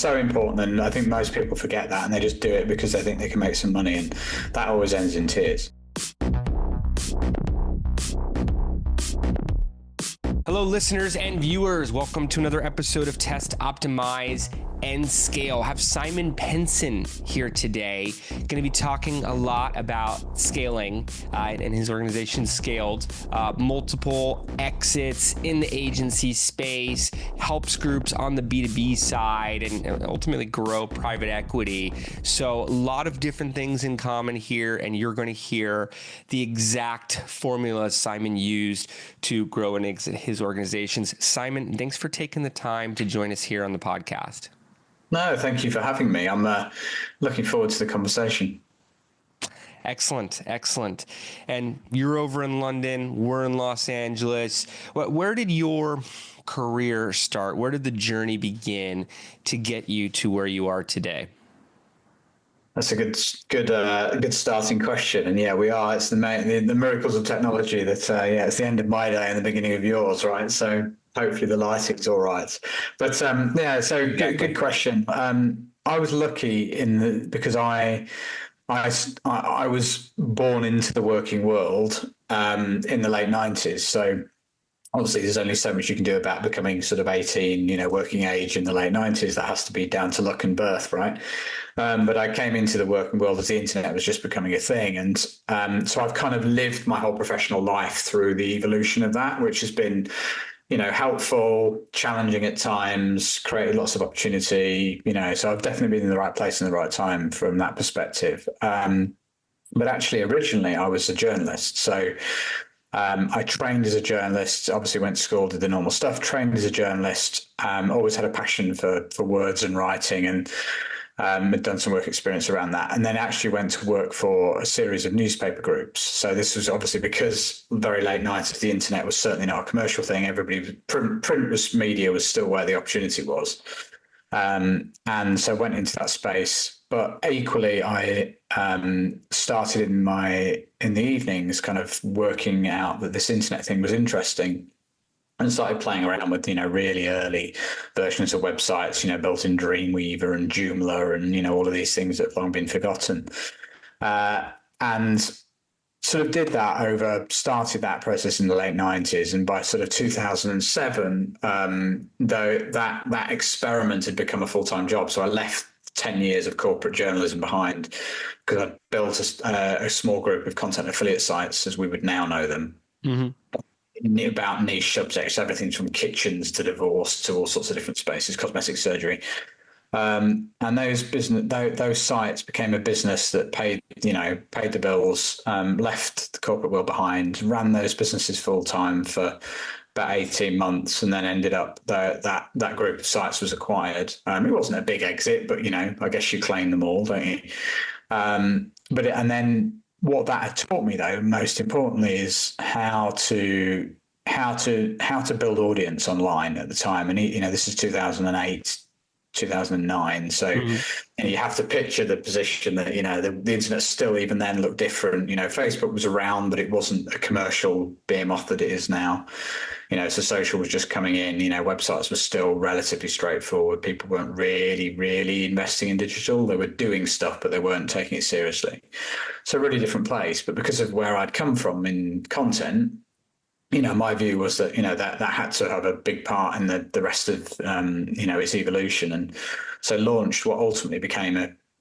so important, and I think most people forget that, and they just do it because they think they can make some money, and that always ends in tears. Hello, listeners and viewers. Welcome to another episode of Test, Optimize, and Scale. I have Simon Penson here today. Going to be talking a lot about scaling, and his organization scaled multiple exits in the agency space, helps groups on the B2B side, and ultimately grow private equity. So a lot of different things in common here, and you're going to hear the exact formula Simon used to grow and exit his organizations. Simon, thanks for taking the time to join us here on the podcast. No, thank you for having me. I'm looking forward to the conversation. Excellent. And you're over in London, we're in Los Angeles. Where did your career start? Where did the journey begin to get you to where you are today? That's a good starting question. And yeah, we are. It's the miracles of technology that, it's the end of my day and the beginning of yours, right? So hopefully the lighting's all right. But so good question. I was lucky because I was born into the working world in the late 90s. So obviously there's only so much you can do about becoming sort of 18, working age in the late 90s. That has to be down to luck and birth, right? But I came into the working world as the internet was just becoming a thing. And so I've kind of lived my whole professional life through the evolution of that, which has been, helpful, challenging at times, created lots of opportunity, so I've definitely been in the right place in the right time from that perspective. But actually, originally, I was a journalist. So I trained as a journalist, obviously went to school, did the normal stuff, trained as a journalist, always had a passion for words and writing, and had done some work experience around that, and then actually went to work for a series of newspaper groups. So this was obviously because very late 90s, the internet was certainly not a commercial thing. Print media was still where the opportunity was. And so went into that space. But equally, I started in the evenings kind of working out that this internet thing was interesting, and started playing around with, really early versions of websites, built in Dreamweaver and Joomla and, all of these things that have long been forgotten. And sort of did that started that process in the late 90s. And by sort of 2007, though that experiment had become a full-time job. So I left 10 years of corporate journalism behind because I built a small group of content affiliate sites, as we would now know them. Mm-hmm. About niche subjects, everything from kitchens to divorce to all sorts of different spaces, cosmetic surgery, and those sites became a business that paid the bills, left the corporate world behind, ran those businesses full time for about 18 months, and then ended up that group of sites was acquired. It wasn't a big exit, but I guess you claim them all, don't you? And then what that had taught me, though, most importantly, is how to build audience online at the time. And this is 2008, 2009. So you have to picture the position that the internet still even then looked different. Facebook was around, but it wasn't a commercial behemoth that it is now. So social was just coming in. Websites were still relatively straightforward. People weren't really investing in digital. They were doing stuff, but they weren't taking it seriously. So really different place. But because of where I'd come from in content, my view was that, that had to have a big part in the rest of, its evolution. And so launched what ultimately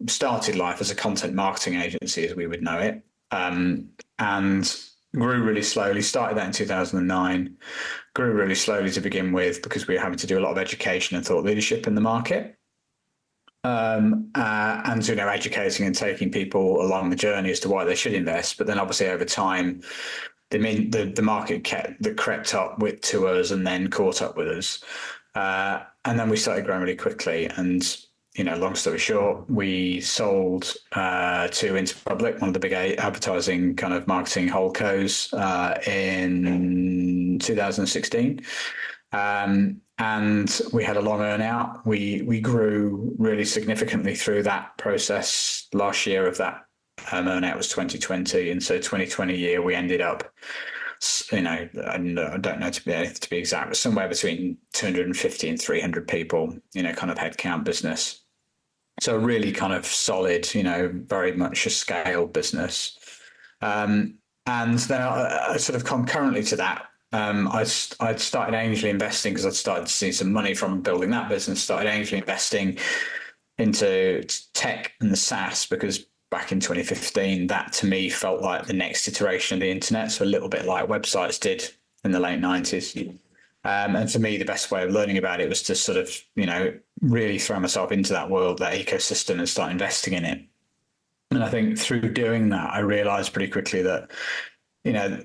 started life as a content marketing agency as we would know it. And grew really slowly, started that in 2009, grew really slowly to begin with because we were having to do a lot of education and thought leadership in the market. And educating and taking people along the journey as to why they should invest. But then obviously over time, the market crept up to us and then caught up with us. And then we started growing really quickly. And, long story short, we sold to Interpublic, one of the big advertising kind of marketing holdcos, in 2016. And we had a long earn out. We grew really significantly through that process. Last year of that earn out was 2020. And so 2020 year, we ended up and I don't know to be exact, but somewhere between 250 and 300 people, kind of headcount business. So really kind of solid, very much a scale business. And then sort of concurrently to that, I'd started angel investing because I'd started to see some money from building that business, started angel investing into tech and the SaaS, because back in 2015, that to me felt like the next iteration of the internet. So a little bit like websites did in the late 90s. And for me, the best way of learning about it was to sort of, really throw myself into that world, that ecosystem, and start investing in it. And I think through doing that, I realized pretty quickly that,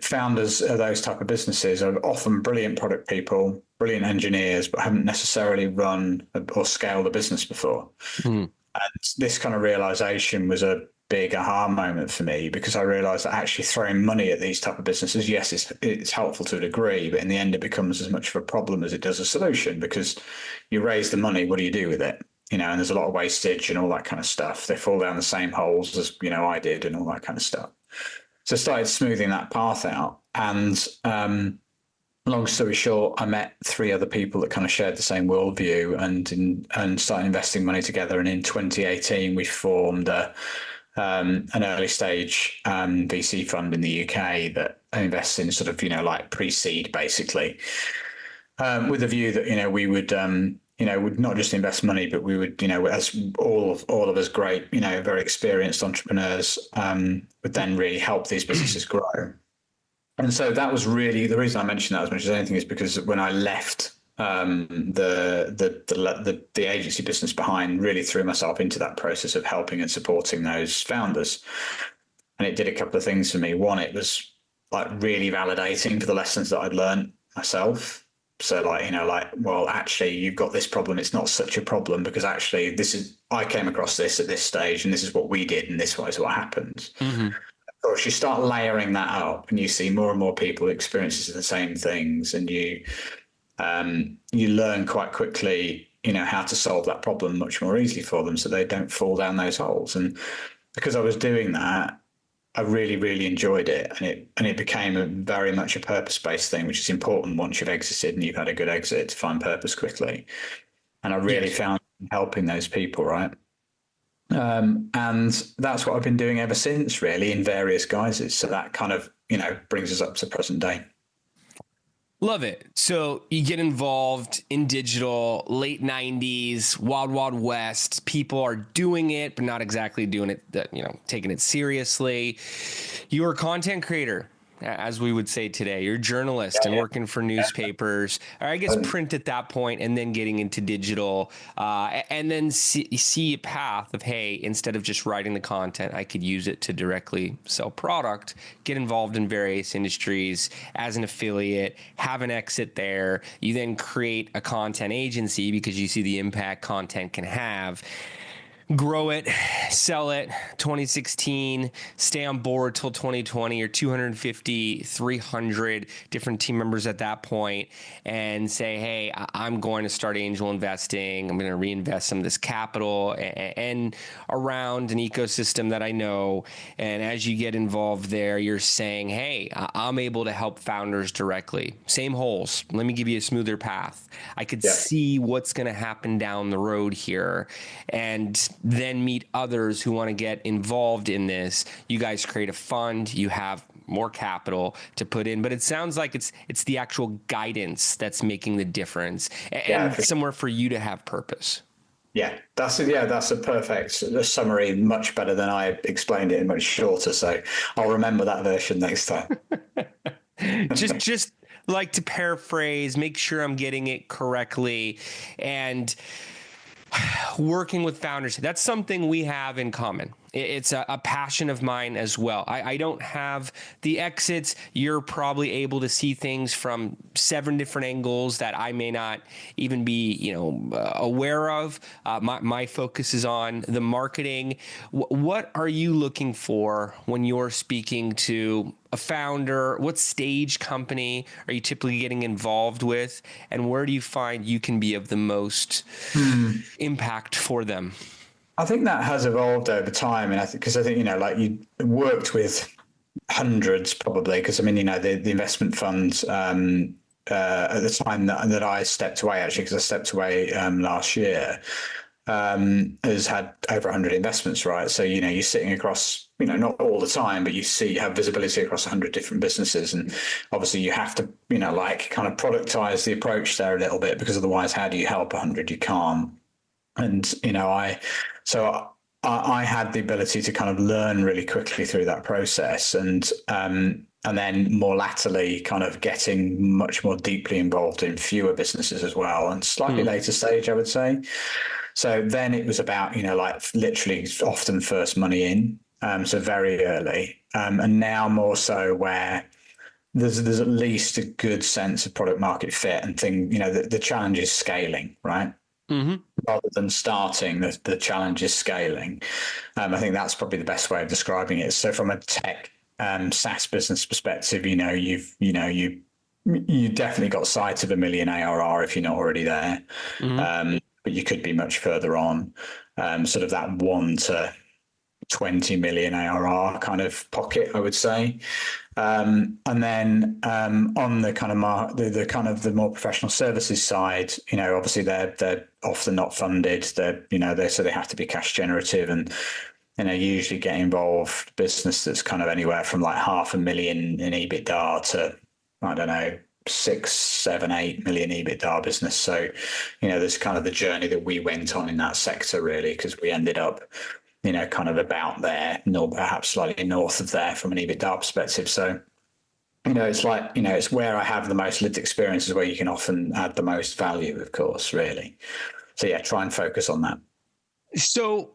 founders of those type of businesses are often brilliant product people, brilliant engineers, but haven't necessarily run or scaled a business before. And this kind of realization was a big aha moment for me, because I realized that actually throwing money at these type of businesses, yes, it's helpful to a degree, but in the end, it becomes as much of a problem as it does a solution, because you raise the money, what do you do with it? And there's a lot of wastage and all that kind of stuff. They fall down the same holes as, I did, and all that kind of stuff. So I started smoothing that path out. And long story short, I met 3 other people that kind of shared the same worldview, and started investing money together. And in 2018, we formed an early stage VC fund in the UK that invests in sort of, like pre-seed, basically, with the view that, we would, would not just invest money, but we would, as all of us great, very experienced entrepreneurs, would then really help these businesses grow. And so that was really the reason I mentioned that as much as anything, is because when I left the agency business behind, really threw myself into that process of helping and supporting those founders. And it did a couple of things for me. One, it was like really validating for the lessons that I'd learned myself. So well, actually, you've got this problem. It's not such a problem, because actually I came across this at this stage, and this is what we did, and this is what happened. Mm-hmm. Of course, you start layering that up, and you see more and more people experiences the same things, and you learn quite quickly, how to solve that problem much more easily for them, so they don't fall down those holes. And because I was doing that, I really, really enjoyed it, and it became very much a purpose-based thing, which is important once you've exited and you've had a good exit, to find purpose quickly. And I really found helping those people, right? And that's what I've been doing ever since, really, in various guises. So that kind of, brings us up to present day. Love it. So you get involved in digital, late 90s, wild, wild west. People are doing it, but not exactly doing it, taking it seriously. You're a content creator, as we would say today. You're a journalist and working for newspapers, or I guess print at that point, and then getting into digital, and then see a path of, hey, instead of just writing the content, I could use it to directly sell product, get involved in various industries as an affiliate, have an exit there. You then create a content agency because you see the impact content can have. Grow it, sell it, 2016, stay on board till 2020, or 250, 300 different team members at that point, and say, hey, I'm going to start angel investing. I'm going to reinvest some of this capital and around an ecosystem that I know. And as you get involved there, you're saying, hey, I'm able to help founders directly. Same holes. Let me give you a smoother path. I could see what's going to happen down the road here, and then meet others who want to get involved in this. You guys create a fund, you have more capital to put in, but it sounds like it's the actual guidance that's making the difference, and somewhere for you to have purpose. Yeah, that's a perfect summary, much better than I explained it, and much shorter. So I'll remember that version next time. just like to paraphrase, make sure I'm getting it correctly, and working with founders, that's something we have in common. It's a passion of mine as well. I don't have the exits. You're probably able to see things from 7 different angles that I may not even be, aware of. My focus is on the marketing. What are you looking for when you're speaking to a founder? What stage company are you typically getting involved with? And where do you find you can be of the most impact for them? I think that has evolved over time, and I think you worked with hundreds probably, because I mean, the investment funds at the time that I stepped away, actually, because I stepped away last year, has had over 100 investments, right? So, you're sitting across, not all the time, but you have visibility across 100 different businesses. And obviously you have to, like kind of productize the approach there a little bit, because otherwise, how do you help 100? You can't. And, so I had the ability to kind of learn really quickly through that process. And then more latterly kind of getting much more deeply involved in fewer businesses as well, and slightly later stage, I would say. So then it was about, like literally often first money in, so very early, and now more so where there's at least a good sense of product market fit and thing. The challenge is scaling, right? Mm-hmm. Rather than starting, the challenge is scaling. I think that's probably the best way of describing it. So from a tech SaaS business perspective, you definitely got sight of 1 million ARR if you're not already there. But you could be much further on, sort of that 1 to 20 million ARR kind of pocket, I would say. And then on the kind of the kind of the more professional services side, obviously they're often not funded. So they have to be cash generative, and usually get involved business that's kind of anywhere from like 500,000 in EBITDA to, I don't know, 6, 7, 8 million EBITDA business. So, there's kind of the journey that we went on in that sector, really, because we ended up, kind of about there, perhaps slightly north of there from an EBITDA perspective. So, it's like, it's where I have the most lived experience is where you can often add the most value, of course, really. So yeah, try and focus on that. So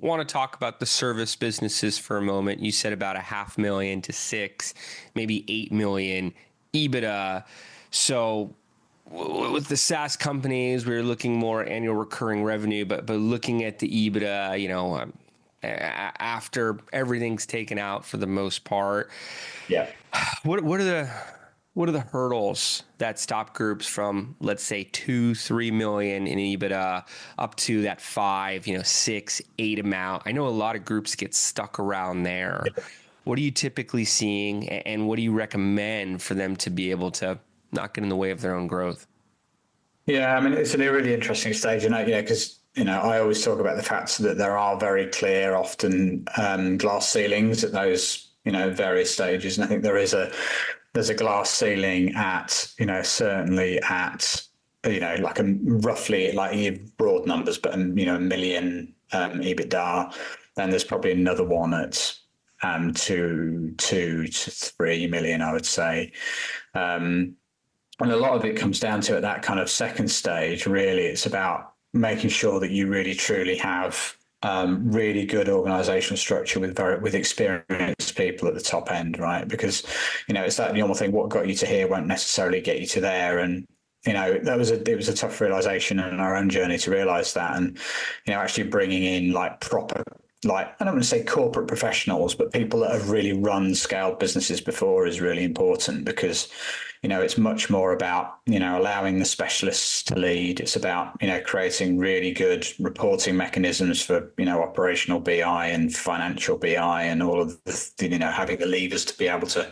want to talk about the service businesses for a moment. You said about 500,000 to 6, maybe 8 million EBITDA. So with the SaaS companies, we're looking more annual recurring revenue, but looking at the EBITDA, after everything's taken out for the most part. Yeah. What are the hurdles that stop groups from, let's say, 2-3 million in EBITDA up to that 5, 6, 8 amount? I know a lot of groups get stuck around there. Yeah. What are you typically seeing, and what do you recommend for them to be able to not get in the way of their own growth? Yeah, I mean, it's a really interesting stage, because I always talk about the fact that there are very clear, often glass ceilings at those various stages, and I think there's a glass ceiling at certainly at like a roughly, like broad numbers, but 1 million EBITDA. Then there's probably another one at 2 to 3 million, I would say. And a lot of it comes down to, at that kind of second stage, really, it's about making sure that you really truly have really good organizational structure with experienced people at the top end, right? Because it's that normal thing. What got you to here won't necessarily get you to there, and it was a tough realization in our own journey to realize that. And actually bringing in like proper, like, I don't want to say corporate professionals, but people that have really run scaled businesses before is really important, because it's much more about allowing the specialists to lead. It's about creating really good reporting mechanisms for operational BI and financial BI, and all of the having the levers to be able to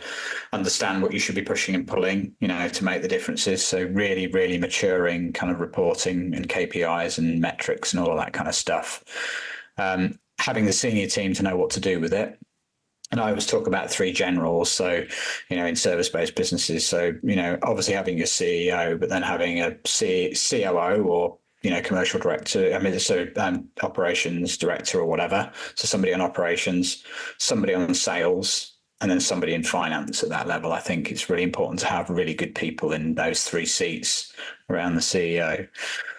understand what you should be pushing and pulling to make the differences. So really maturing kind of reporting and KPIs and metrics and all of that kind of stuff. Having the senior team to know what to do with it. And I always talk about 3 generals. So, in service-based businesses. So, obviously having your CEO, but then having a COO or, commercial director, operations director or whatever. So somebody on operations, somebody on sales, and then somebody in finance at that level. I think it's really important to have really good people in those 3 seats around the CEO.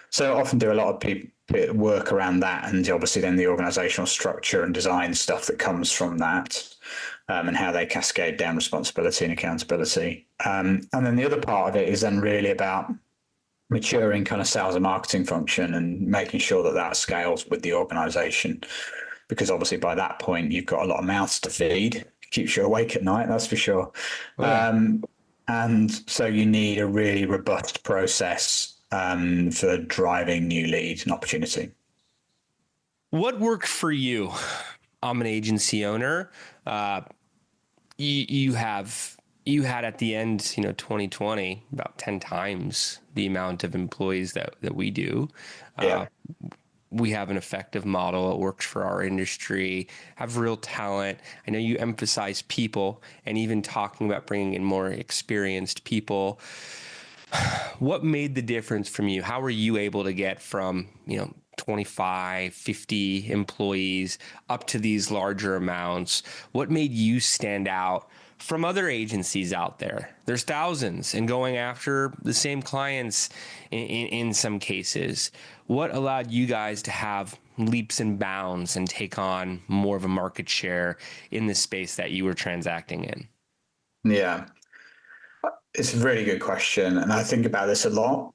So I often do a lot of people work around that, and obviously then the organizational structure and design stuff that comes from that, and how they cascade down responsibility and accountability. And then the other part of it is then really about maturing kind of sales and marketing function and making sure that scales with the organization, because obviously by that point you've got a lot of mouths to feed. Keeps you awake at night, that's for sure. Oh, yeah. And so you need a really robust process for driving new leads and opportunity. What worked for you? I'm an agency owner. you had at the end, 2020, about 10 times the amount of employees that we do. Yeah. We have an effective model. It works for our industry, have real talent. I know you emphasize people, and even talking about bringing in more experienced people. What made the difference from you? How were you able to get from, 25, 50 employees up to these larger amounts? What made you stand out from other agencies out there? There's thousands and going after the same clients in some cases. What allowed you guys to have leaps and bounds and take on more of a market share in the space that you were transacting in? Yeah. It's a really good question. And I think about this a lot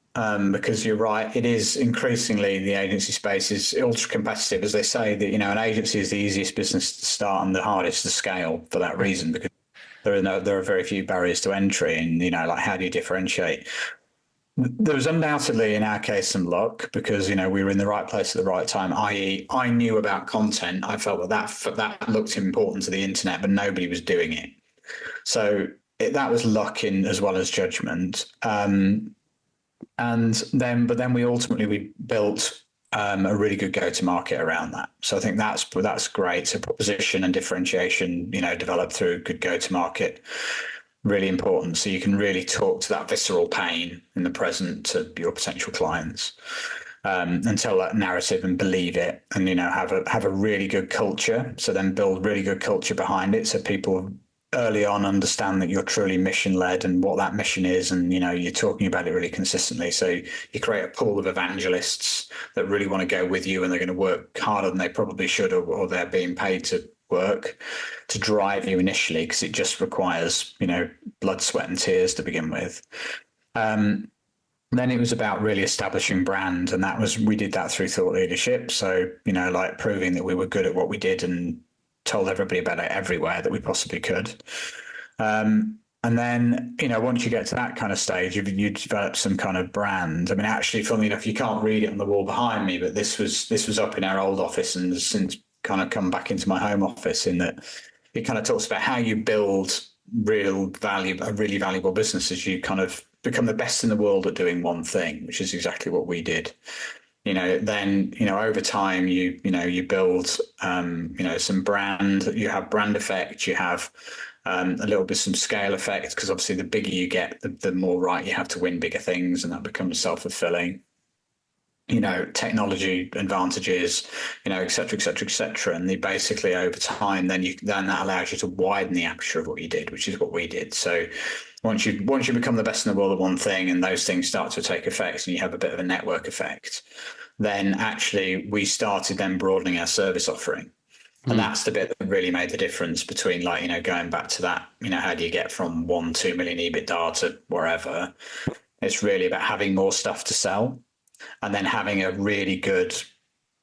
because you're right. It is increasingly the agency space is ultra competitive. As they say, that, an agency is the easiest business to start and the hardest to scale for that reason, because there are very few barriers to entry. And, like, how do you differentiate? There was undoubtedly, in our case, some luck because, we were in the right place at the right time, i.e. I knew about content. I felt that looked important to the internet, but nobody was doing it. So that was luck in as well as judgment. But then we built a really good go-to-market around that. So I think that's great. So proposition and differentiation, developed through good go-to-market, really important. So you can really talk to that visceral pain in the present to your potential clients. And tell that narrative and believe it, and have a really good culture. So then build really good culture behind it, so people early on understand that you're truly mission led and what that mission is, and you're talking about it really consistently. So you create a pool of evangelists that really want to go with you, and they're going to work harder than they probably should, or they're being paid to work to drive you initially, because it just requires blood, sweat, and tears to begin with. Then it was about really establishing brand, and we did that through thought leadership. So like proving that we were good at what we did and told everybody about it everywhere that we possibly could. And then, once you get to that kind of stage, you develop some kind of brand. I mean, actually, funnily enough, you can't read it on the wall behind me, but this was up in our old office and has since kind of come back into my home office, in that it kind of talks about how you build a really valuable business as you kind of become the best in the world at doing one thing, which is exactly what we did. Then over time you build some brand. You have brand effect. You have a little bit some scale effect, because obviously the bigger you get, the more right you have to win bigger things, and that becomes self-fulfilling. Technology advantages, et cetera, et cetera, et cetera. And they basically, over time, then that allows you to widen the aperture of what you did, which is what we did. So once you become the best in the world at one thing, and those things start to take effect, and you have a bit of a network effect, then actually we started then broadening our service offering. And that's the bit that really made the difference between, going back to that, how do you get from 2 million EBITDA to wherever? It's really about having more stuff to sell, and then having a really good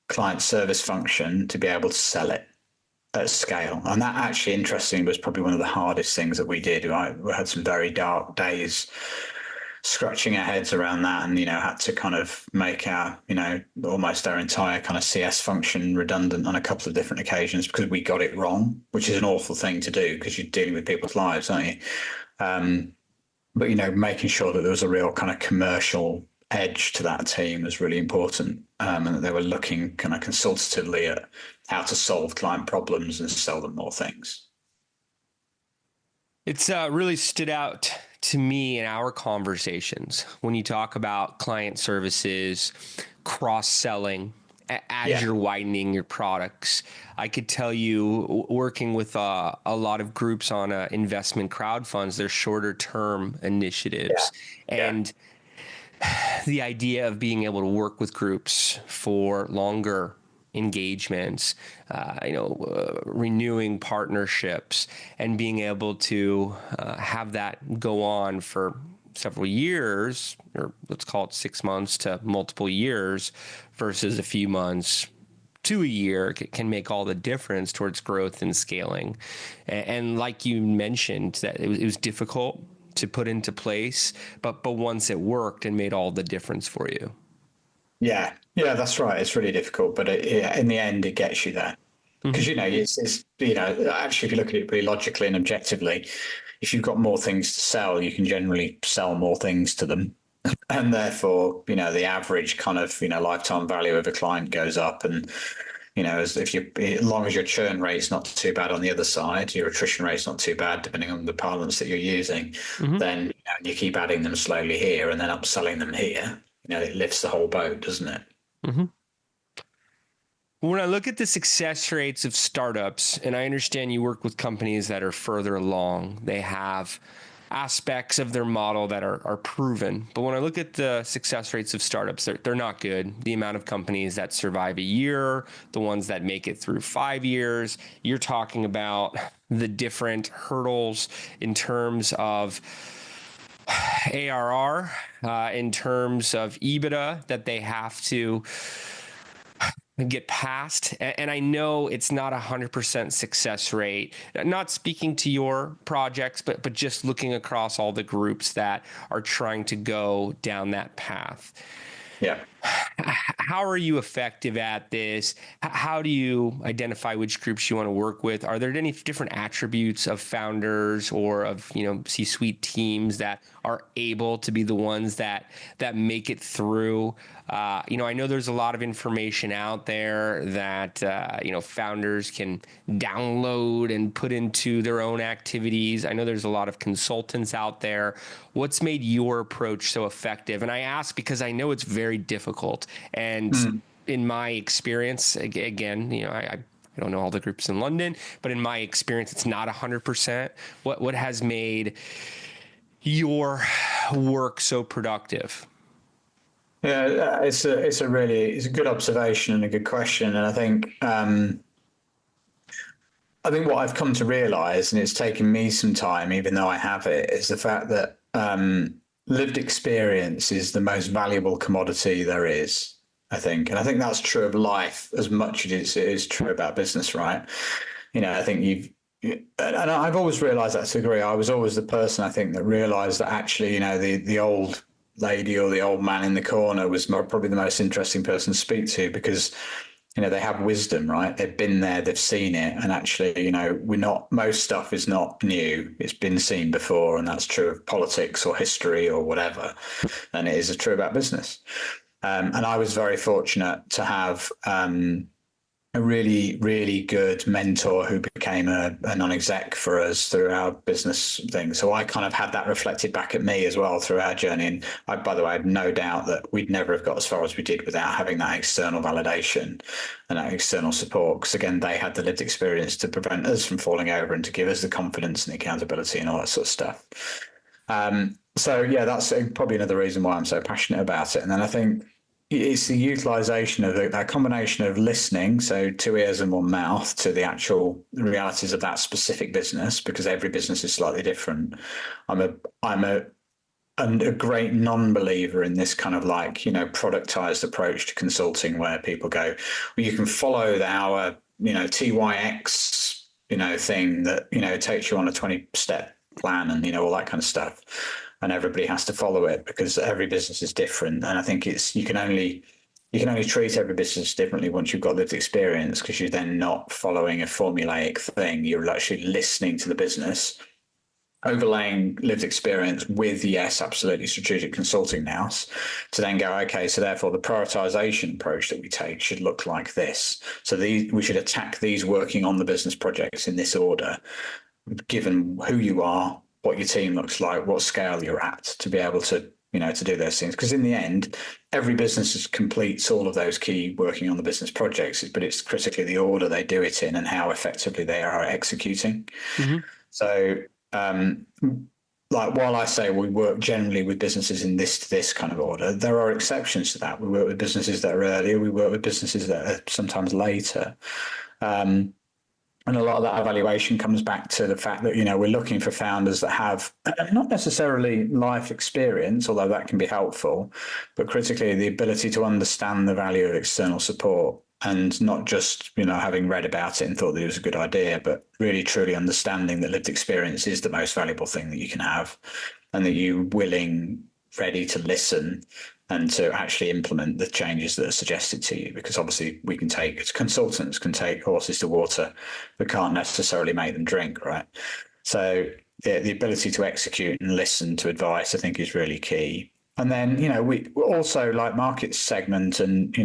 client service function to be able to sell it at scale. And that actually, interestingly, was probably one of the hardest things that we did. We had some very dark days scratching our heads around that, and had to kind of make our almost our entire kind of CS function redundant on a couple of different occasions, because we got it wrong, which is an awful thing to do, because you're dealing with people's lives, aren't you? But making sure that there was a real kind of commercial edge to that team was really important, and that they were looking kind of consultatively at how to solve client problems and sell them more things. It's really stood out to me in our conversations when you talk about client services, cross-selling, as you're widening your products. I could tell you, working with a lot of groups on investment crowd funds, they're shorter term initiatives. And the idea of being able to work with groups for longer engagements, renewing partnerships, and being able to have that go on for several years, or let's call it 6 months to multiple years, versus a few months to a year, can make all the difference towards growth and scaling. And like you mentioned, that it was difficult to put into place, but once it worked, and made all the difference for you. Yeah, that's right. It's really difficult, but in the end, it gets you there. Because, actually, if you look at it pretty logically and objectively, if you've got more things to sell, you can generally sell more things to them. And therefore, the average kind of, lifetime value of a client goes up. And, as long as your churn rate's not too bad on the other side, your attrition rate's not too bad, depending on the parlance that you're using, then you keep adding them slowly here and then upselling them here. It lifts the whole boat, doesn't it? When I look at the success rates of startups, and I understand you work with companies that are further along, they have aspects of their model that are proven. But when I look at the success rates of startups, they're not good. The amount of companies that survive a year, the ones that make it through 5 years, you're talking about the different hurdles in terms of ARR, in terms of EBITDA that they have to get past. And I know it's not 100% success rate, not speaking to your projects, but just looking across all the groups that are trying to go down that path. Yeah. How are you effective at this? How do you identify which groups you want to work with? Are there any different attributes of founders or of, C-suite teams that are able to be the ones that make it through? I know there's a lot of information out there that, founders can download and put into their own activities. I know there's a lot of consultants out there. What's made your approach so effective? And I ask because I know it's very difficult. And in my experience, again, I don't know all the groups in London, but in my experience, it's not 100%. What has made your work so productive? Yeah, it's a good observation and a good question. And I think what I've come to realize, and it's taken me some time, even though I have it, is the fact that lived experience is the most valuable commodity there is, I think. And I think that's true of life as much as it is true about business, right? I think and I've always realized that to a degree. I was always the person, I think, that realized that actually, the old lady or the old man in the corner was probably the most interesting person to speak to, because they have wisdom, right? They've been there, they've seen it. And actually, most stuff is not new. It's been seen before. And that's true of politics or history or whatever. And it is true about business. And I was very fortunate to have a really, really good mentor who became a non-exec for us through our business thing. So I kind of had that reflected back at me as well through our journey. And by the way, I had no doubt that we'd never have got as far as we did without having that external validation and that external support. Because again, they had the lived experience to prevent us from falling over and to give us the confidence and the accountability and all that sort of stuff. So yeah, that's probably another reason why I'm so passionate about it. And then I think it's the utilization of that combination of listening, so 2 ears and 1 mouth, to the actual realities of that specific business, because every business is slightly different. I'm a great non-believer in this kind of productized approach to consulting, where people go, well, you can follow our TYX thing that takes you on a 20-step plan and all that kind of stuff. And everybody has to follow it because every business is different. And I think you can only treat every business differently once you've got lived experience, because you're then not following a formulaic thing. You're actually listening to the business, overlaying lived experience with, yes, absolutely, strategic consulting now, to then go, okay, so therefore the prioritization approach that we take should look like this. So we should attack these working on the business projects in this order, given who you are, what your team looks like, what scale you're at, to be able to, to do those things. Because in the end, every business completes all of those key working on the business projects, but it's critically the order they do it in and how effectively they are executing. Mm-hmm. So, while I say we work generally with businesses in this kind of order, there are exceptions to that. We work with businesses that are earlier. We work with businesses that are sometimes later. And a lot of that evaluation comes back to the fact that, we're looking for founders that have not necessarily life experience, although that can be helpful, but critically the ability to understand the value of external support, and not just, having read about it and thought that it was a good idea, but really truly understanding that lived experience is the most valuable thing that you can have, and that you're willing ready to listen and to actually implement the changes that are suggested to you. Because obviously we can take, as consultants, can take horses to water, but can't necessarily make them drink, right? So the ability to execute and listen to advice, I think, is really key. And then, we also like market segment and,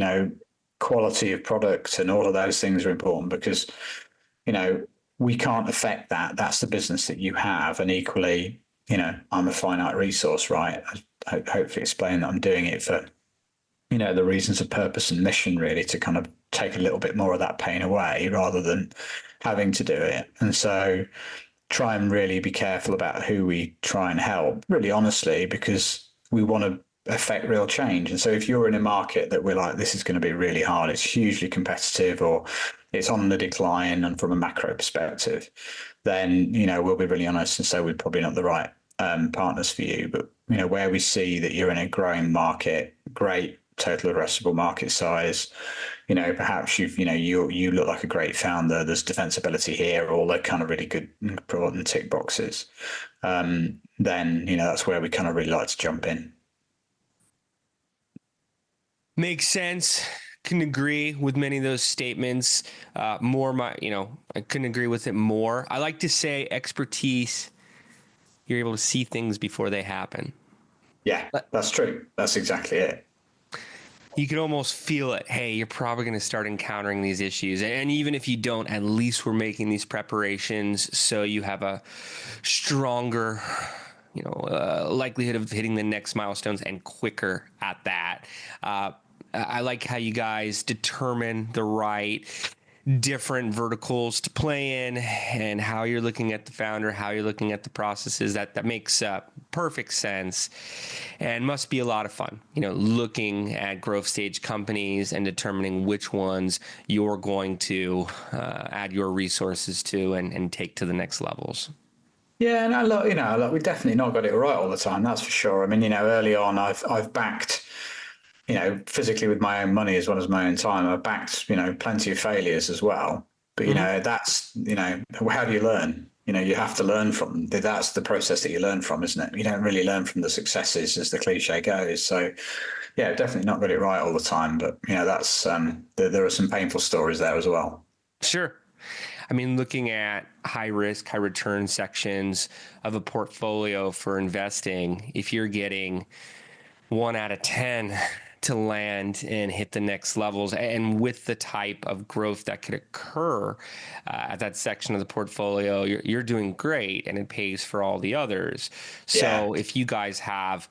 quality of product and all of those things are important because, we can't affect that. That's the business that you have. And equally, I'm a finite resource, right? I hopefully explain that I'm doing it for, the reasons of purpose and mission, really, to kind of take a little bit more of that pain away rather than having to do it. And so try and really be careful about who we try and help, really honestly, because we want to affect real change. And so if you're in a market that we're like, this is going to be really hard, it's hugely competitive, or it's on the decline, and from a macro perspective, then, we'll be really honest and say we're probably not the right partners for you. But, where we see that you're in a growing market, great total addressable market size, perhaps you look like a great founder, there's defensibility here, all the kind of really good important tick boxes, then, that's where we kind of really like to jump in. Makes sense. Can agree with many of those statements. I couldn't agree with it more. I like to say expertise, you're able to see things before they happen. Yeah, that's true. That's exactly it. You can almost feel it. Hey, you're probably going to start encountering these issues. And even if you don't, at least we're making these preparations so you have a stronger, likelihood of hitting the next milestones and quicker at that. I like how you guys determine the right different verticals to play in and how you're looking at the founder, how you're looking at the processes. That makes perfect sense and must be a lot of fun, looking at growth stage companies and determining which ones you're going to add your resources to and take to the next levels. Yeah, and look, we definitely not got it right all the time. That's for sure. I mean, early on, I've backed, physically with my own money as well as my own time. I've backed, plenty of failures as well. But that's, how do you learn? You have to learn from. That's the process that you learn from, isn't it? You don't really learn from the successes, as the cliche goes. So, yeah, definitely not got it right all the time. But that's there are some painful stories there as well. Sure. I mean, looking at high risk, high return sections of a portfolio for investing, if you're getting 1 out of 10 to land and hit the next levels, and with the type of growth that could occur at that section of the portfolio, you're doing great, and it pays for all the others. So if you guys have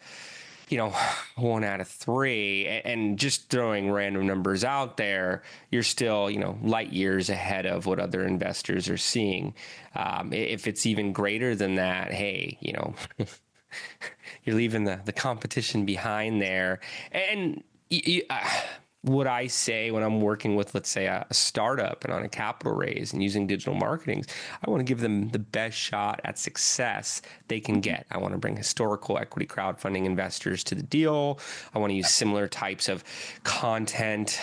1 out of 3, and just throwing random numbers out there, you're still, light years ahead of what other investors are seeing. If it's even greater than that, hey, you're leaving the competition behind there. And what I say when I'm working with, let's say, a startup and on a capital raise and using digital marketing, I want to give them the best shot at success they can get. I want to bring historical equity crowdfunding investors to the deal. I want to use similar types of content,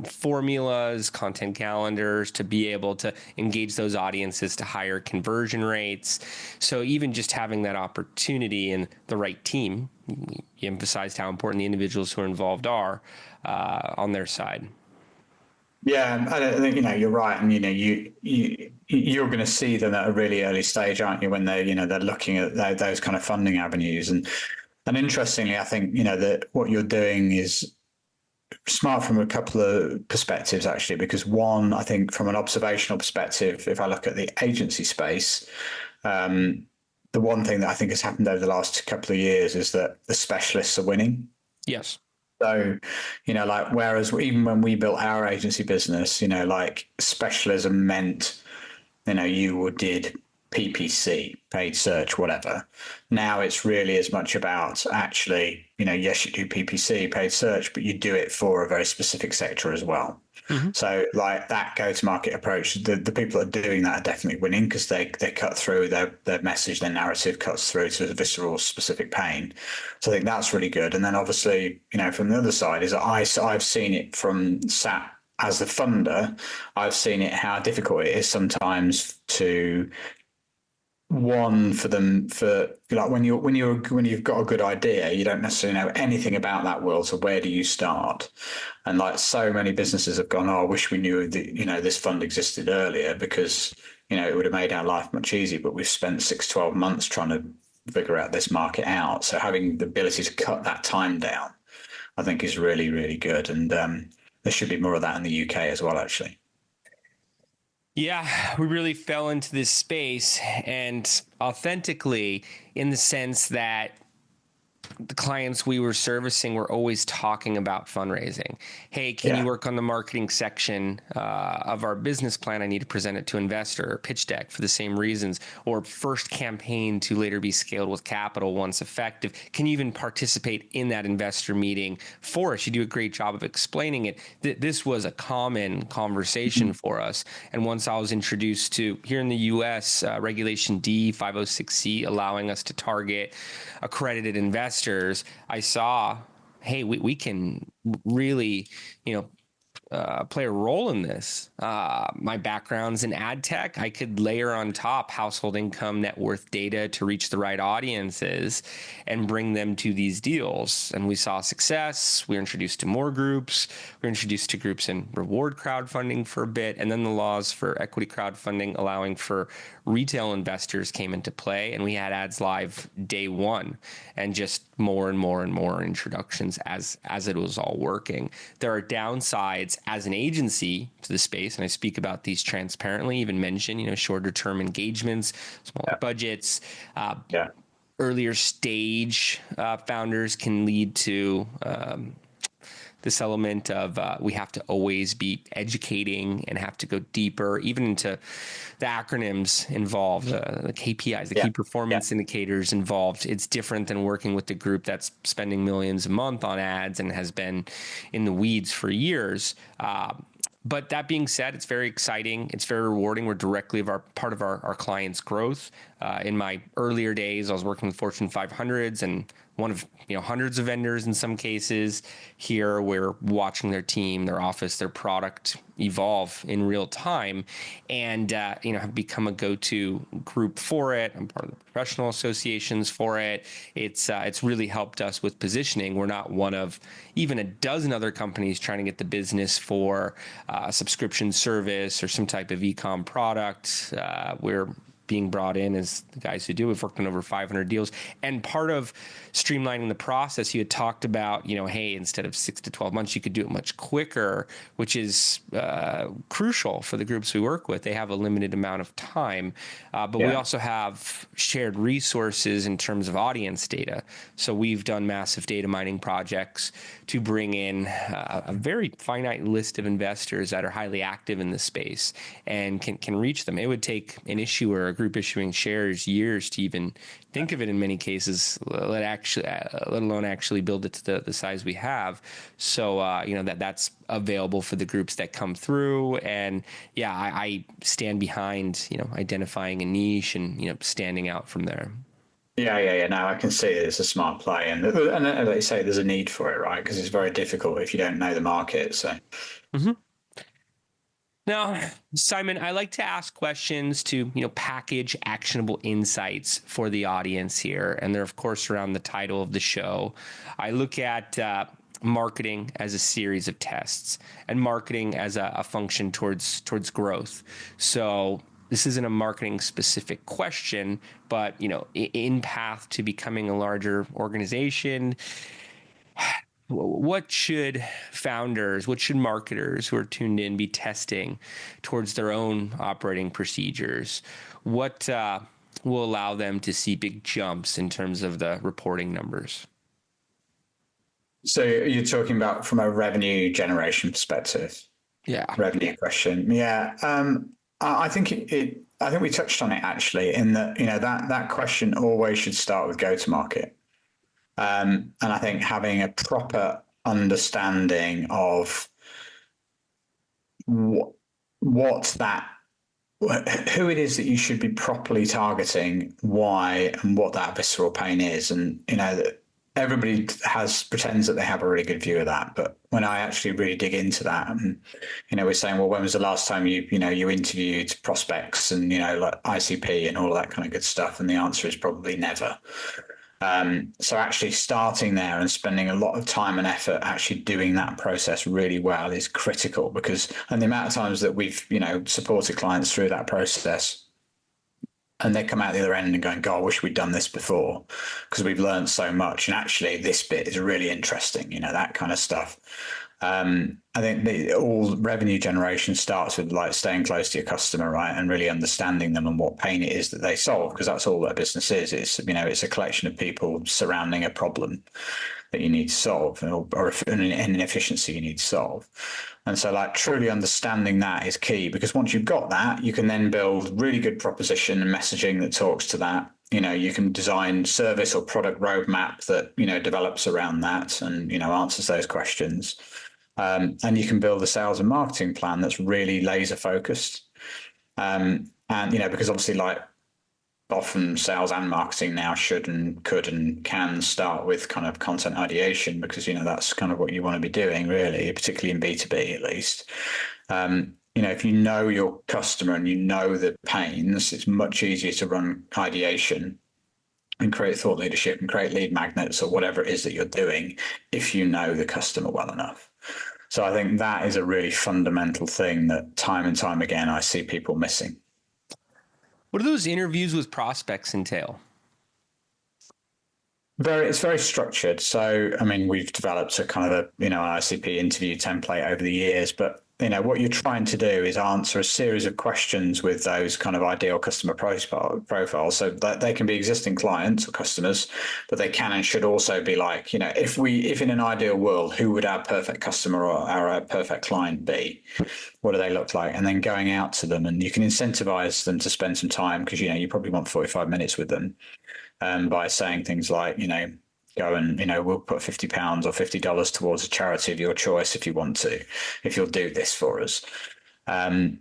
formulas, content calendars to be able to engage those audiences to higher conversion rates. So even just having that opportunity and the right team, you emphasized how important the individuals who are involved are on their side. Yeah, I think you're right, and you're going to see them at a really early stage, aren't you? When they're looking at those kind of funding avenues, and interestingly, I think that what you're doing is smart from a couple of perspectives, actually. Because one, I think from an observational perspective, if I look at the agency space, the one thing that I think has happened over the last couple of years is that the specialists are winning. Yes. So, whereas even when we built our agency business, specialism meant, you did PPC, paid search, whatever. Now it's really as much about actually, yes, you do PPC, paid search, but you do it for a very specific sector as well. Mm-hmm. So that go-to-market approach, the people that are doing that are definitely winning because they cut through their message, their narrative cuts through to the visceral specific pain. So I think that's really good. And then obviously, from the other side is that I've seen it from sat as the funder, I've seen it how difficult it is sometimes to one for them for like when you've got a good idea, you don't necessarily know anything about that world. So where do you start? And like so many businesses have gone, oh, I wish we knew that, this fund existed earlier because, it would have made our life much easier. But we've spent 6, 12 months trying to figure out this market out. So having the ability to cut that time down, I think is really, really good. And there should be more of that in the UK as well, actually. Yeah, we really fell into this space and authentically in the sense that the clients we were servicing were always talking about fundraising. Hey, can you work on the marketing section of our business plan? I need to present it to investor, or pitch deck for the same reasons, or first campaign to later be scaled with capital once effective. Can you even participate in that investor meeting for us? You do a great job of explaining it. This was a common conversation for us. And once I was introduced to, here in the US, Regulation D 506C, allowing us to target accredited investors, I saw, hey, we can really, play a role in this. My background's in ad tech. I could layer on top household income, net worth data to reach the right audiences and bring them to these deals. And we saw success. We were introduced to more groups. We were introduced to groups in reward crowdfunding for a bit. And then the laws for equity crowdfunding allowing for retail investors came into play. And we had ads live day one and just more and more and more introductions as it was all working. There are downsides as an agency to the space, and I speak about these transparently, even mention, shorter term engagements, smaller budgets, earlier stage founders can lead to this element of we have to always be educating and have to go deeper, even into the acronyms involved, the KPIs, the key performance indicators involved. It's different than working with the group that's spending millions a month on ads and has been in the weeds for years. But that being said, it's very exciting. It's very rewarding. We're directly part of our clients' growth. In my earlier days, I was working with Fortune 500s and one of hundreds of vendors in some cases. Here, we're watching their team, their office, their product evolve in real time, and have become a go-to group for it. I'm part of the professional associations for it. It's really helped us with positioning. We're not one of even a dozen other companies trying to get the business for a subscription service or some type of e-com product. We're being brought in as the guys who do. We've worked on over 500 deals. And part of streamlining the process, you had talked about, hey, instead of 6 to 12 months, you could do it much quicker, which is crucial for the groups we work with. They have a limited amount of time, but we also have shared resources in terms of audience data. So we've done massive data mining projects to bring in a very finite list of investors that are highly active in this space and can reach them. It would take an issuer, a group issuing shares, years to even think of it in many cases, let alone actually build it to the size we have. So, that's available for the groups that come through. And I stand behind, identifying a niche and, standing out from there. Yeah. No, I can see it's a smart play, and like you say, there's a need for it, right? Because it's very difficult if you don't know the market. So. Mm-hmm. Now, Simon, I like to ask questions to, package actionable insights for the audience here. And they're, of course, around the title of the show. I look at marketing as a series of tests and marketing as a function towards growth. So this isn't a marketing specific question, but, in path to becoming a larger organization, what should marketers who are tuned in be testing towards their own operating procedures? What will allow them to see big jumps in terms of the reporting numbers? So you're talking about from a revenue generation perspective? Yeah. Revenue question. Yeah. I think I think we touched on it actually in that, that question always should start with go-to-market. And I think having a proper understanding of who it is that you should be properly targeting, why, and what that visceral pain is, and everybody pretends that they have a really good view of that. But when I actually really dig into that, and, we're saying, well, when was the last time you interviewed prospects and, like ICP and all of that kind of good stuff? And the answer is probably never. So actually starting there and spending a lot of time and effort actually doing that process really well is critical, and the amount of times that we've, supported clients through that process and they come out the other end and going, God, I wish we'd done this before, because we've learned so much. And actually this bit is really interesting, that kind of stuff. I think all revenue generation starts with like staying close to your customer, right? And really understanding them and what pain it is that they solve, because that's all their business is. It's a collection of people surrounding a problem that you need to solve, or an inefficiency you need to solve. And so like truly understanding that is key, because once you've got that, you can then build really good proposition and messaging that talks to that. You can design service or product roadmap that, develops around that and, answers those questions. And you can build a sales and marketing plan that's really laser focused. And, because obviously like often sales and marketing now should and could and can start with kind of content ideation, because, that's kind of what you want to be doing really, particularly in B2B at least. If you know your customer and you know the pains, it's much easier to run ideation and create thought leadership and create lead magnets or whatever it is that you're doing if you know the customer well enough. So I think that is a really fundamental thing that time and time again I see people missing. What do those interviews with prospects entail? It's very structured. So, I mean, we've developed a kind of an ICP interview template over the years, but what you're trying to do is answer a series of questions with those kind of ideal customer profiles. So that they can be existing clients or customers, but they can and should also be like, if in an ideal world, who would our perfect customer or our perfect client be? What do they look like? And then going out to them, and you can incentivize them to spend some time, because, you probably want 45 minutes with them, by saying things like, go and, we'll put £50 or $50 towards a charity of your choice if you want to, if you'll do this for us. And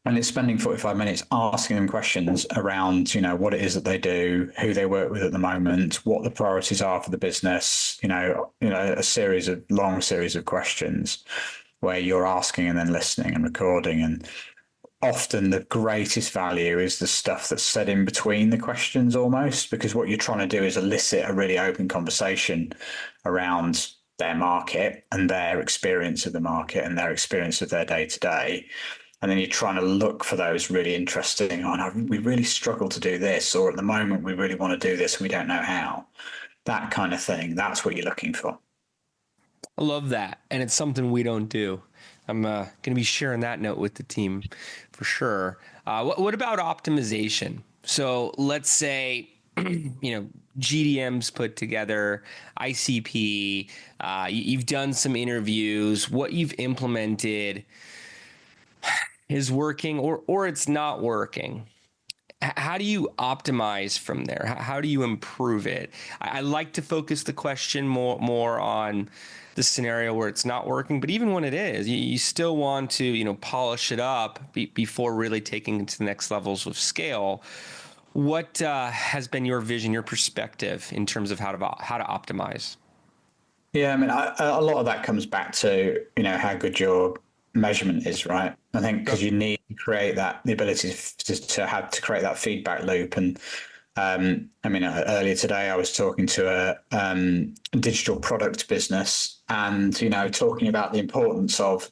it's spending 45 minutes asking them questions around, what it is that they do, who they work with at the moment, what the priorities are for the business, a long series of questions where you're asking and then listening and recording. And often the greatest value is the stuff that's said in between the questions almost, because what you're trying to do is elicit a really open conversation around their market and their experience of the market and their experience of their day to day. And then you're trying to look for those really interesting, we really struggle to do this, or at the moment we really want to do this and we don't know how. That kind of thing. That's what you're looking for. I love that. And it's something we don't do. I'm going to be sharing that note with the team for sure. What about optimization? So let's say, GDM's put together ICP, you've done some interviews, what you've implemented is working or it's not working. How do you optimize from there? How do you improve it? I like to focus the question more on the scenario where it's not working, but even when it is, you still want to, polish it up before really taking it to the next levels of scale. What has been your vision, your perspective in terms of how to optimize? Yeah, I mean, a lot of that comes back to, how good your measurement is, right? I think because you need to create the ability to create that feedback loop. And earlier today I was talking to a digital product business, and talking about the importance of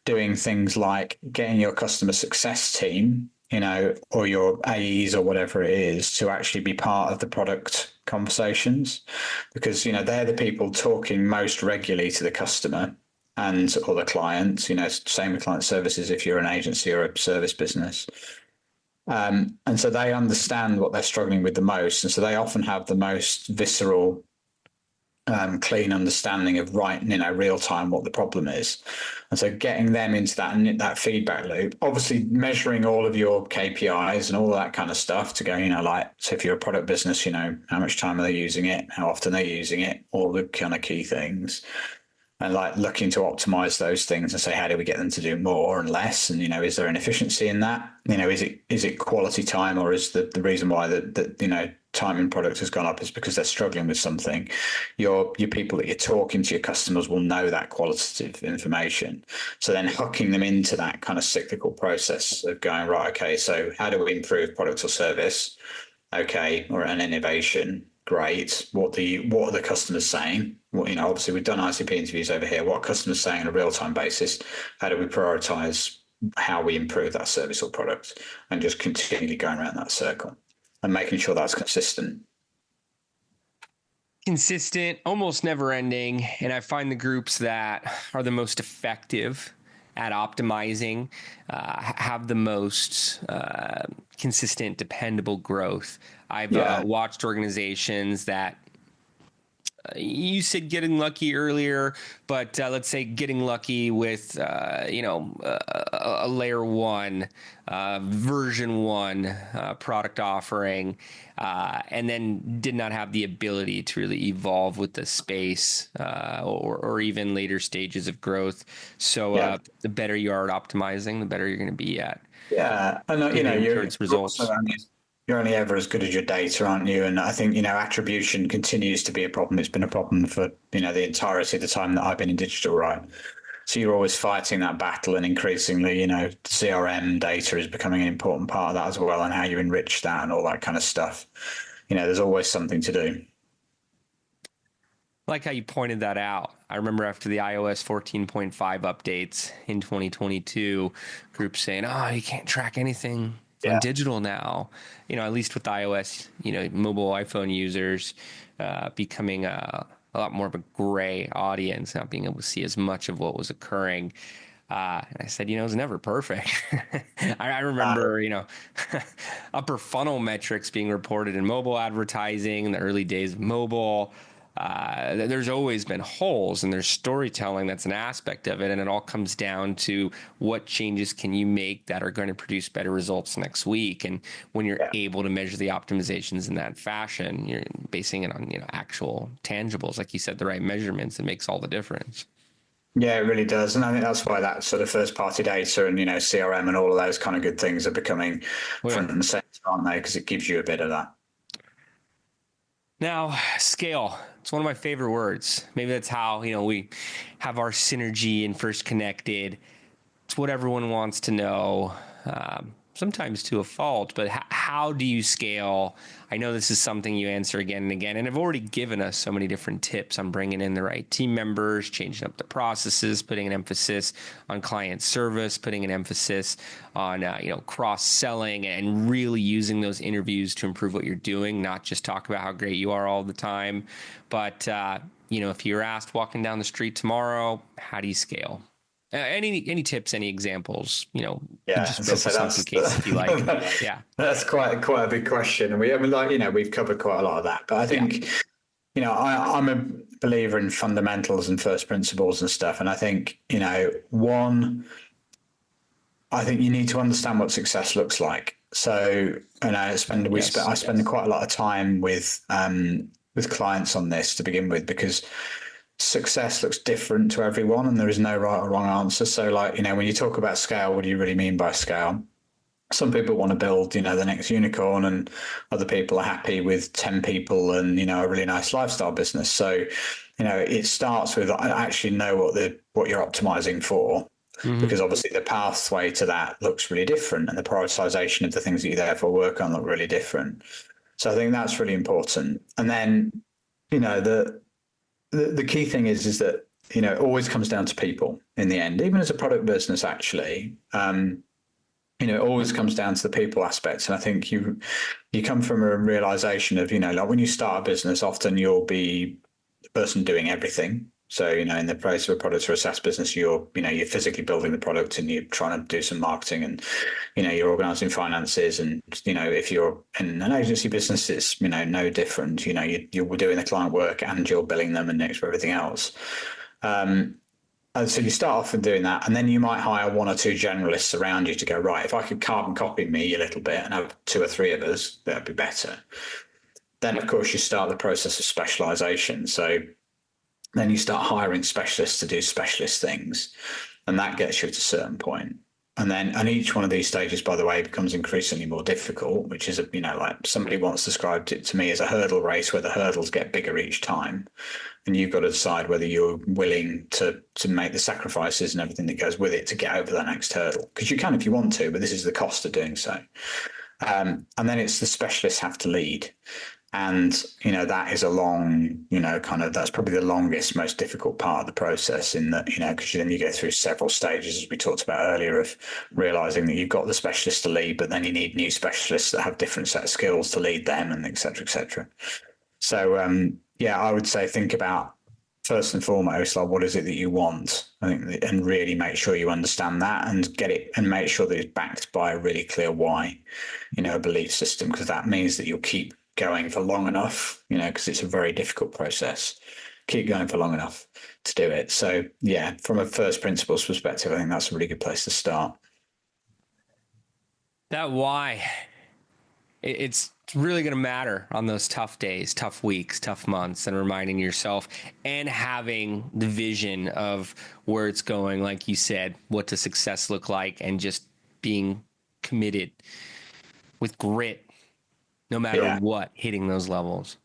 doing things like getting your customer success team, or your AEs or whatever it is, to actually be part of the product conversations, because they're the people talking most regularly to the customer and or the client. Same with client services if you're an agency or a service business. And so they understand what they're struggling with the most. And so they often have the most visceral, clean understanding of real time what the problem is. And so getting them into that feedback loop, obviously measuring all of your KPIs and all that kind of stuff to go, so if you're a product business, how much time are they using it? How often they're using it? All the kind of key things. And looking to optimize those things and say, how do we get them to do more and less? And, is there an efficiency in that? Is it quality time, or is the reason why that time in product has gone up is because they're struggling with something. Your people that you're talking to, your customers, will know that qualitative information. So then hooking them into that kind of cyclical process of going, right, okay, so how do we improve product or service? Okay, or an innovation. Great. What are the customers saying? Well, obviously we've done ICP interviews over here. What are customers saying on a real-time basis? How do we prioritize how we improve that service or product, and just continually going around that circle and making sure that's consistent. Consistent, almost never ending. And I find the groups that are the most effective at optimizing have the most consistent, dependable growth. I've watched organizations that you said getting lucky earlier, but let's say getting lucky with, a layer one, version one product offering, and then did not have the ability to really evolve with the space or even later stages of growth. So the better you are at optimizing, the better you're going to be at. Yeah, and you're results. You're only ever as good as your data, aren't you? And I think, attribution continues to be a problem. It's been a problem for, the entirety of the time that I've been in digital, right? So you're always fighting that battle, and increasingly, CRM data is becoming an important part of that as well, and how you enrich that and all that kind of stuff. There's always something to do. I like how you pointed that out. I remember after the iOS 14.5 updates in 2022, groups saying, oh, you can't track anything on digital now, at least with iOS, mobile iPhone users becoming a lot more of a gray audience, not being able to see as much of what was occurring. And I said, it was never perfect. I remember, upper funnel metrics being reported in mobile advertising in the early days of mobile. There's always been holes, and there's storytelling that's an aspect of it, and it all comes down to what changes can you make that are going to produce better results next week. And when you're able to measure the optimizations in that fashion, you're basing it on actual tangibles, like you said, the right measurements. It makes all the difference. Yeah, it really does. And I think that's why that sort of first party data and, CRM and all of those kind of good things are becoming front and center, aren't they? Because it gives you a bit of that. Now, scale. It's one of my favorite words. Maybe that's how, we have our synergy and First Connected. It's what everyone wants to know, sometimes to a fault, but how do you scale? I know this is something you answer again and again, and I've already given us so many different tips on bringing in the right team members, changing up the processes, putting an emphasis on client service, putting an emphasis on, cross-selling, and really using those interviews to improve what you're doing, not just talk about how great you are all the time. But, if you're asked walking down the street tomorrow, how do you scale? Any tips, any examples, just focus on some cases if you like. Yeah. That's quite a big question. And we've covered quite a lot of that, but I think, I'm a believer in fundamentals and first principles and stuff. And I think, I think you need to understand what success looks like. So, I spend quite a lot of time with clients on this to begin with, because success looks different to everyone, and there is no right or wrong answer. So when you talk about scale, what do you really mean by scale? Some people want to build, the next unicorn, and other people are happy with 10 people and, a really nice lifestyle business. So, it starts with actually know what you're optimizing for, because obviously the pathway to that looks really different, and the prioritization of the things that you therefore work on look really different. So I think that's really important. And then, the key thing is that, it always comes down to people in the end, even as a product business, actually. It always comes down to the people aspects. And I think you come from a realization of, like when you start a business, often you'll be the person doing everything. So, in the place of a product or a SaaS business, you're physically building the product, and you're trying to do some marketing, and, you're organizing finances. And, if you're in an agency business, it's, no different. You're doing the client work and you're billing them and next for everything else. And so you start off with doing that, and then you might hire one or two generalists around you to go, right, if I could carbon copy me a little bit and have two or three of us, that'd be better. Then, of course, you start the process of specialization. So then you start hiring specialists to do specialist things, and that gets you to a certain point. and each one of these stages, by the way, becomes increasingly more difficult, which is, like somebody once described it to me as a hurdle race where the hurdles get bigger each time. And you've got to decide whether you're willing to make the sacrifices and everything that goes with it to get over that next hurdle. Because you can if you want to, but this is the cost of doing so. And then it's the specialists have to lead. And, that is a long, that's probably the longest, most difficult part of the process in that, because then you go through several stages, as we talked about earlier, of realizing that you've got the specialists to lead, but then you need new specialists that have different set of skills to lead them, and et cetera, et cetera. So, I would say think about first and foremost, like, what is it that you want? I think, and really make sure you understand that and get it, and make sure that it's backed by a really clear why, a belief system, because that means that you'll keep going for long enough, because it's a very difficult process. Keep going for long enough to do it. So, from a first principles perspective, I think that's a really good place to start. That why, it's really going to matter on those tough days, tough weeks, tough months, and reminding yourself and having the vision of where it's going, like you said, what does success look like, and just being committed with grit, no matter what, hitting those levels.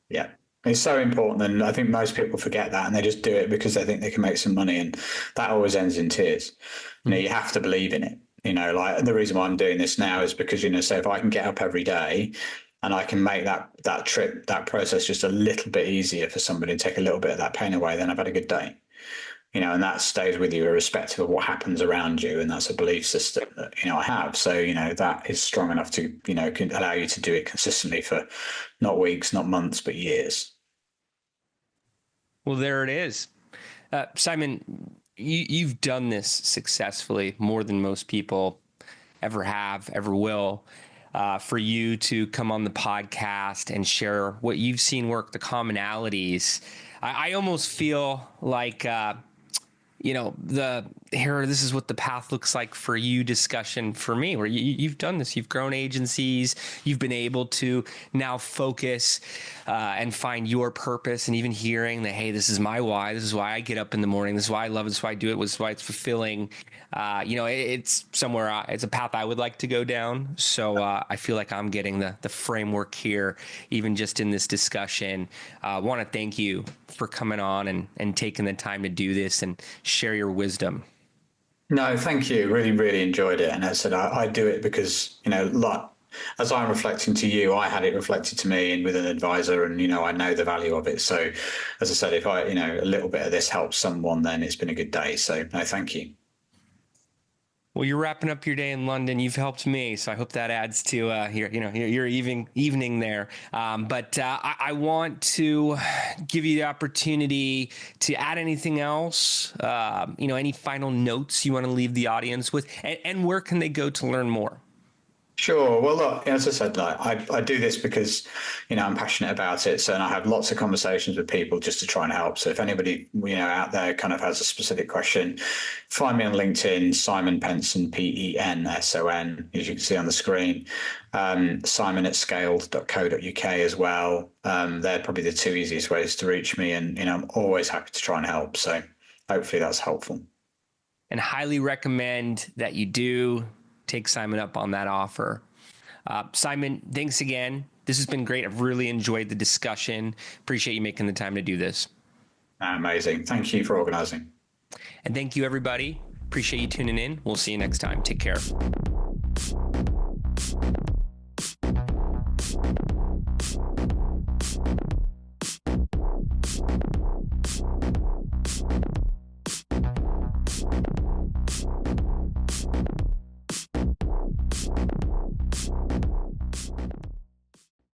Yeah. It's so important. And I think most people forget that, and they just do it because they think they can make some money. And that always ends in tears. You have to believe in it. Like the reason why I'm doing this now is because, so if I can get up every day and I can make that trip, that process just a little bit easier for somebody, and take a little bit of that pain away, then I've had a good day. And that stays with you irrespective of what happens around you. And that's a belief system that, I have. So, that is strong enough to, can allow you to do it consistently for not weeks, not months, but years. Well, there it is. Simon, you've done this successfully, more than most people ever have, ever will. For you to come on the podcast and share what you've seen work, the commonalities, I almost feel like, this is what the path looks like for you discussion for me, where you've done this, you've grown agencies, you've been able to now focus and find your purpose, and even hearing that, hey, this is my why, this is why I get up in the morning, this is why I love it, this is why I do it, this is why it's fulfilling. It's somewhere, it's a path I would like to go down. So I feel like I'm getting the framework here, even just in this discussion. I want to thank you for coming on and taking the time to do this and share your wisdom. No, thank you. Really, really enjoyed it. And as I said, I do it because, as I'm reflecting to you, I had it reflected to me and with an advisor, and, I know the value of it. So as I said, if a little bit of this helps someone, then it's been a good day. So no, thank you. Well, you're wrapping up your day in London. You've helped me, so I hope that adds to your evening there. But I want to give you the opportunity to add anything else. Any final notes you want to leave the audience with, and where can they go to learn more? Sure. Well, look, as I said, I do this because, I'm passionate about it. So, and I have lots of conversations with people just to try and help. So if anybody, out there kind of has a specific question, find me on LinkedIn, Simon Penson, Penson, as you can see on the screen, Simon at scaled.co.uk as well. They're probably the two easiest ways to reach me. And, I'm always happy to try and help. So hopefully that's helpful. And highly recommend that you do take Simon up on that offer. Simon, thanks again. This has been great. I've really enjoyed the discussion. Appreciate you making the time to do this. Amazing. Thank you for organizing. And thank you, everybody. Appreciate you tuning in. We'll see you next time. Take care.